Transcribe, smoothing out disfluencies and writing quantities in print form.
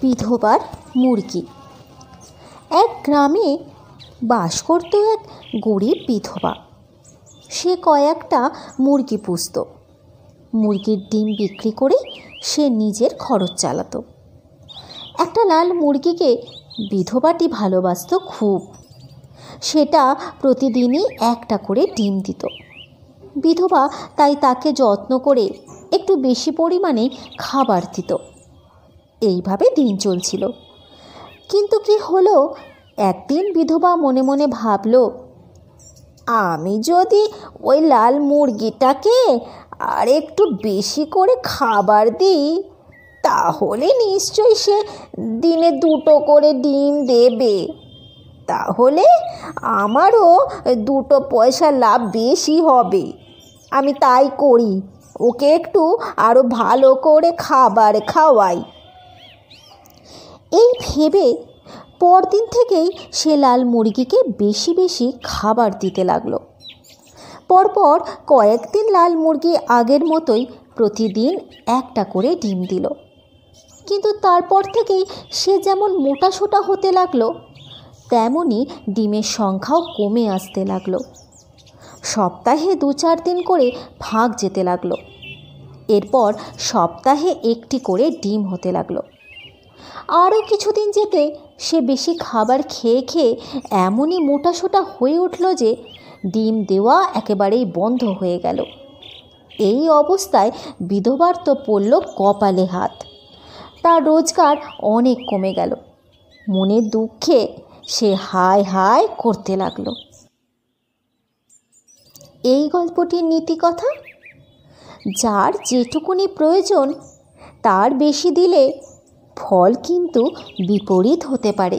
বিধবার মুরগি। এক গ্রামে বাস করত এক গরিব বিধবা। সে কয়েকটা মুরগি পুষত। মুরগির ডিম বিক্রি করে সে নিজের খরচ চালাতো। একটা লাল মুরগিকে বিধবাটি ভালোবাসত খুব। সেটা প্রতিদিনই একটা করে ডিম দিত। বিধবা তাই তাকে যত্ন করে একটু বেশি পরিমাণে খাবার দিত। এইভাবে দিন চলছিল। কিন্তু কি হলো, একদিন বিধবা মনে মনে ভাবল, আমি যদি ওই লাল মুরগিটাকে আর একটু বেশি করে খাবার দিই, তাহলে নিশ্চয়ই সে দিনে 2টো করে ডিম দেবে। তাহলে আমারও 2টো পয়সা লাভ বেশি হবে। আমি তাই করি, ওকে একটু আরও ভালো করে খাবার খাওয়াই। এই ভেবে পরদিন থেকেই সে লাল মুরগিকে বেশি বেশি খাবার দিতে লাগলো। পরপর কয়েকদিন লাল মুরগি আগের মতোই প্রতিদিন একটা করে ডিম দিল। কিন্তু তারপর থেকেই সে যেমন মোটাসোটা হতে লাগলো, তেমনি ডিমের সংখ্যাও কমে আসতে লাগলো। সপ্তাহে 2-4 দিন করে ভাগ যেতে লাগলো। এরপর সপ্তাহে 1টি করে ডিম হতে লাগলো। আরও কিছুদিন যেতে সে বেশি খাবার খেয়ে খেয়ে এমনই মোটাসোটা হয়ে উঠল যে ডিম দেওয়া একেবারেই বন্ধ হয়ে গেল। এই অবস্থায় বিধবার তো পড়ল কপালে হাত। তার রোজগার অনেক কমে গেল। মনের দুঃখে সে হায় হায় করতে লাগলো। এই গল্পটির নীতি কথা, যার যেটুকুনি প্রয়োজন তার বেশি দিলে ফল কিন্তু বিপরীত হতে পারে।